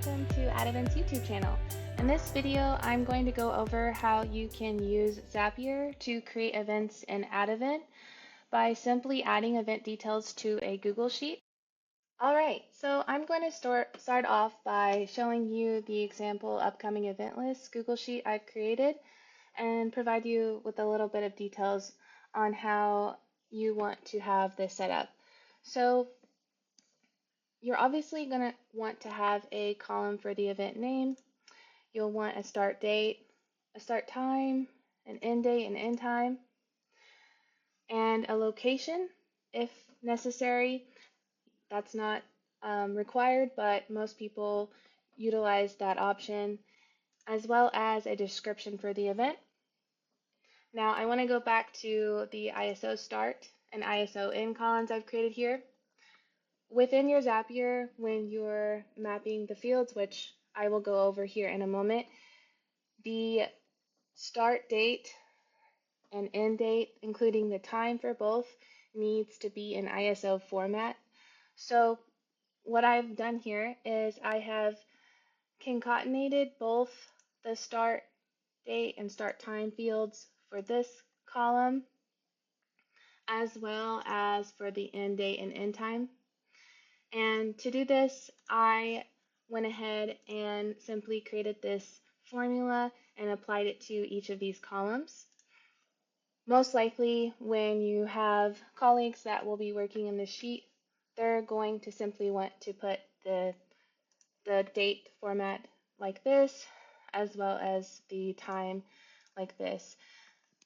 welcome to AddEvent's YouTube channel. In this video, I'm going to go over how you can use Zapier to create events in AddEvent by simply adding event details to a Google Sheet. Alright, so I'm going to start off by showing you the example upcoming event list Google Sheet I've created and provide you with a little bit of details on how you want to have this set up. So you're obviously going to want to have a column for the event name. You'll want a start date, a start time, an end date and end time, and a location if necessary. That's not required, but most people utilize that option, as well as a description for the event. Now I want to go back to the ISO start and ISO end columns I've created here. Within your Zapier, when you're mapping the fields, which I will go over here in a moment, the start date and end date, including the time for both, needs to be in ISO format. So what I've done here is I have concatenated both the start date and start time fields for this column, as well as for the end date and end time. And to do this, I went ahead and simply created this formula and applied it to each of these columns. Most likely, when you have colleagues that will be working in the sheet, they're going to simply want to put the date format like this, as well as the time like this,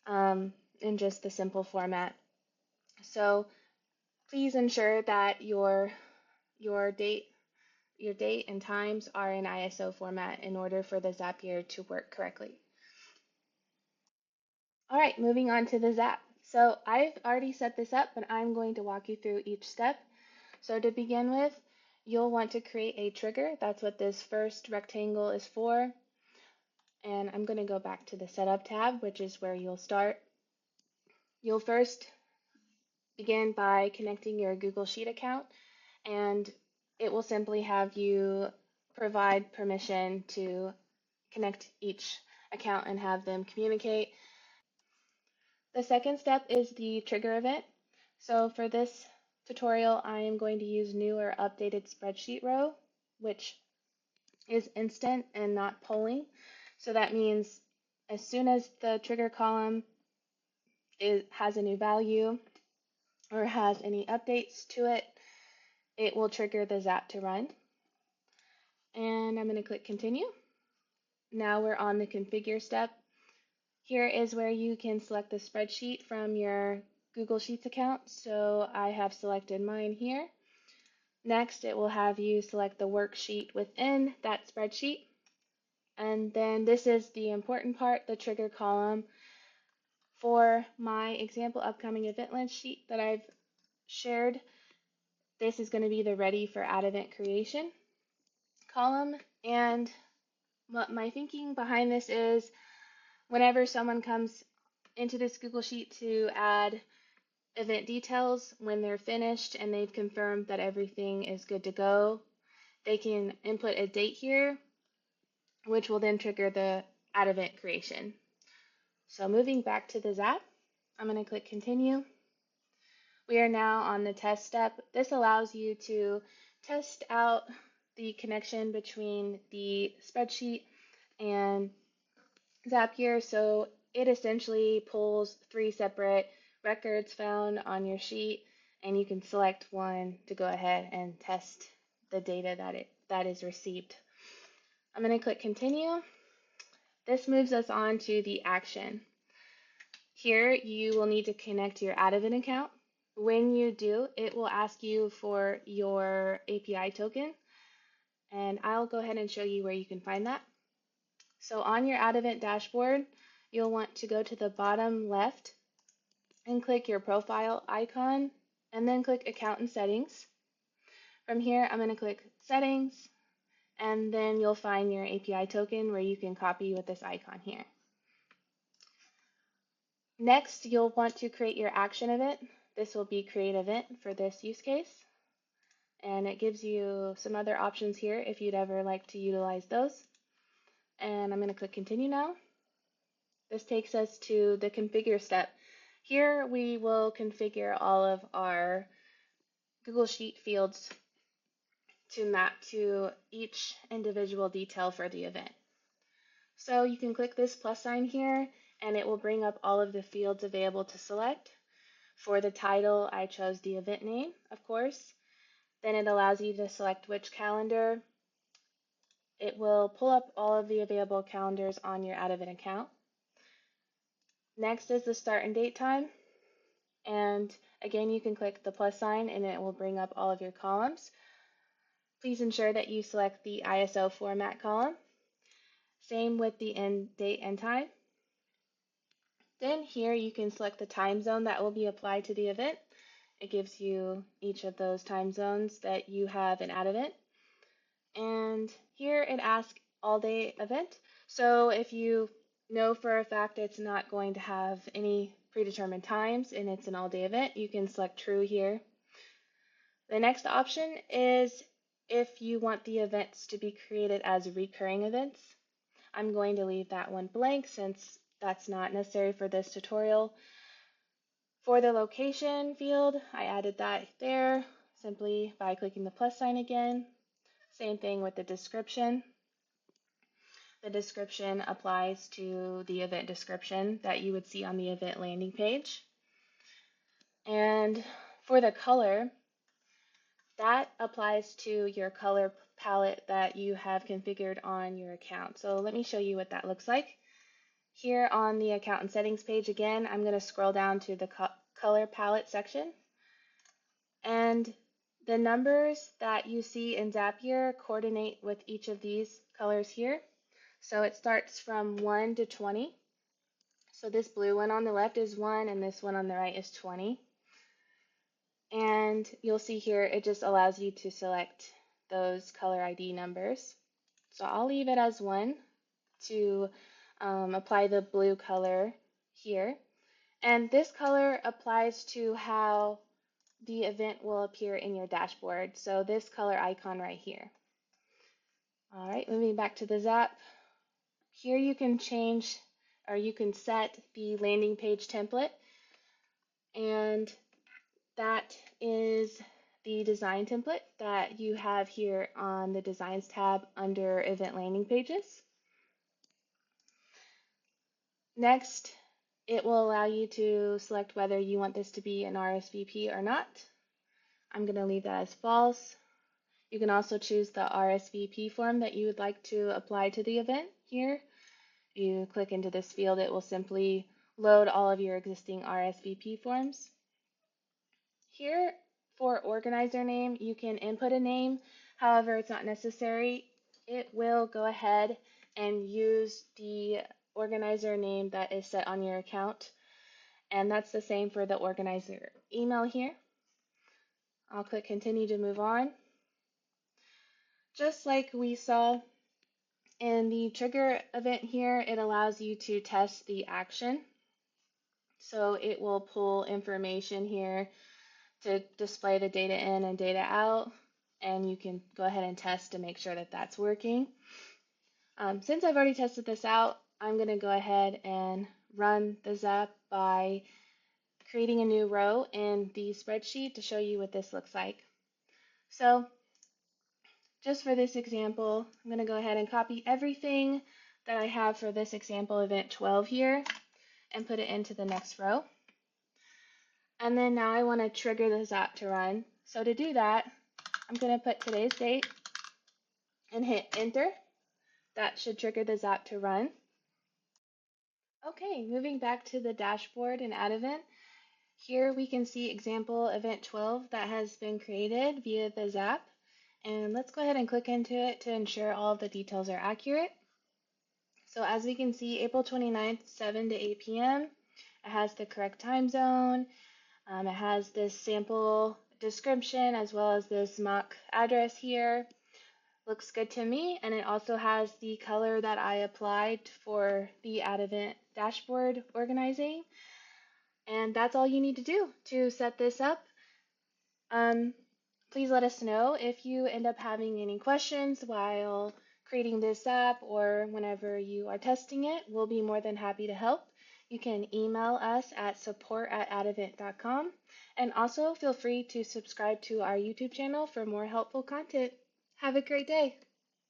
in just the simple format. So please ensure that your date and times are in ISO format in order for the Zapier to work correctly. All right, moving on to the Zap. So I've already set this up, but I'm going to walk you through each step. So to begin with, you'll want to create a trigger. That's what this first rectangle is for. And I'm going to go back to the Setup tab, which is where you'll start. You'll first begin by connecting your Google Sheet account, and it will simply have you provide permission to connect each account and have them communicate. The second step is the trigger event. So for this tutorial, I am going to use new or updated spreadsheet row, which is instant and not polling. So that means as soon as the trigger column has a new value or has any updates to it, it will trigger the Zap to run. And I'm going to click continue. Now we're on the configure step. Here is where you can select the spreadsheet from your Google Sheets account. So I have selected mine here. Next, it will have you select the worksheet within that spreadsheet. And then this is the important part, the trigger column. For my example upcoming event list sheet that I've shared, this is going to be the ready for AddEvent creation column. And what my thinking behind this is, whenever someone comes into this Google Sheet to add event details, when they're finished and they've confirmed that everything is good to go, they can input a date here, which will then trigger the AddEvent creation. So moving back to the Zap, I'm going to click continue. We are now on the test step. This allows you to test out the connection between the spreadsheet and Zapier. So it essentially pulls 3 separate records found on your sheet, and you can select one to go ahead and test the data that is received. I'm going to click continue. This moves us on to the action. Here you will need to connect your AddEvent account. When you do, it will ask you for your API token, and I'll go ahead and show you where you can find that. So on your AddEvent dashboard, you'll want to go to the bottom left and click your profile icon, and then click account and settings. From here, I'm going to click settings, and then you'll find your API token where you can copy with this icon here. Next, you'll want to create your action event. This will be create event for this use case. and it gives you some other options here if you'd ever like to utilize those. And I'm going to click continue now. This takes us to the configure step. Here we will configure all of our Google Sheet fields to map to each individual detail for the event. So you can click this plus sign here and it will bring up all of the fields available to select. For the title, I chose the event name, of course. Then it allows you to select which calendar. It will pull up all of the available calendars on your AddEvent account. Next is the start and date time. And again, you can click the plus sign and it will bring up all of your columns. Please ensure that you select the ISO format column. Same with the end date and time. Then here you can select the time zone that will be applied to the event. It gives you each of those time zones that you have in AddEvent. And here it asks all day event. So if you know for a fact it's not going to have any predetermined times and it's an all day event, you can select true here. The next option is if you want the events to be created as recurring events. I'm going to leave that one blank since that's not necessary for this tutorial. For the location field, I added that there simply by clicking the plus sign again. Same thing with the description. The description applies to the event description that you would see on the event landing page. And for the color, that applies to your color palette that you have configured on your account. So let me show you what that looks like. Here on the account and settings page again, I'm going to scroll down to the color palette section. And the numbers that you see in Zapier coordinate with each of these colors here. So it starts from 1 to 20. So this blue one on the left is 1 and this one on the right is 20. And you'll see here it just allows you to select those color ID numbers. So I'll leave it as 1 to apply the blue color here. And this color applies to how the event will appear in your dashboard. So this color icon right here. All right, moving back to the Zap. Here you can change or you can set the landing page template, and that is the design template that you have here on the Designs tab under Event Landing Pages. Next, it will allow you to select whether you want this to be an RSVP or not. I'm going to leave that as false. You can also choose the RSVP form that you would like to apply to the event here. You click into this field, it will simply load all of your existing RSVP forms. Here for organizer name, you can input a name. However, it's not necessary. It will go ahead and use the organizer name that is set on your account. And that's the same for the organizer email here. I'll click continue to move on. Just like we saw in the trigger event here, it allows you to test the action. So it will pull information here to display the data in and data out, and you can go ahead and test to make sure that that's working. Since I've already tested this out, I'm going to go ahead and run the Zap by creating a new row in the spreadsheet to show you what this looks like. So just for this example, I'm going to go ahead and copy everything that I have for this example event 12 here and put it into the next row. And then now I want to trigger the Zap to run. So to do that, I'm going to put today's date and hit enter. That should trigger the Zap to run. Okay, moving back to the dashboard in AddEvent. Here we can see example event 12 that has been created via the Zap. And let's go ahead and click into it to ensure all of the details are accurate. So as we can see, April 29th, 7 to 8 p.m. It has the correct time zone. It has this sample description as well as this mock address here. Looks good to me, and it also has the color that I applied for the AddEvent dashboard organizing. And that's all you need to do to set this up. Please let us know if you end up having any questions while creating this app or whenever you are testing it. We'll be more than happy to help. You can email us at support@addevent.com, and also feel free to subscribe to our YouTube channel for more helpful content. Have a great day.